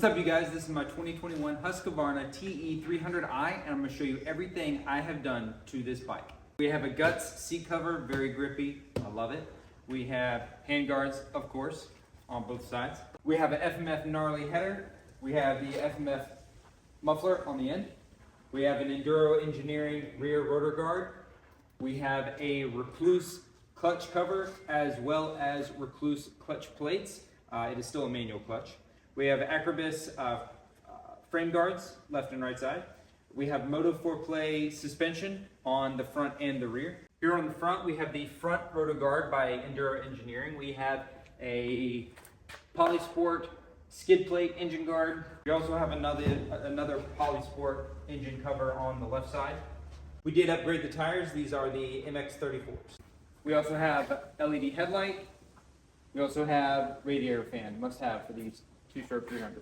What's up, you guys? This is my 2021 Husqvarna TE300i, and I'm going to show you everything I have done to this bike. We have a guts seat cover, very grippy. I love it. We have handguards, of course, on both sides. We have an FMF gnarly header. We have the FMF muffler on the end. We have an Enduro Engineering rear rotor guard. We have a Recluse clutch cover as well as Recluse clutch plates. It is still a manual clutch. We have Acrobus frame guards, left and right side. We have Moto 4Play suspension on the front and the rear. Here on the front, we have the front rotor guard by Enduro Engineering. We have a Polysport skid plate engine guard. We also have another Polysport engine cover on the left side. We did upgrade the tires. These are the MX-34s. We also have LED headlight. We also have radiator fan, must have for these two-stroke 300s.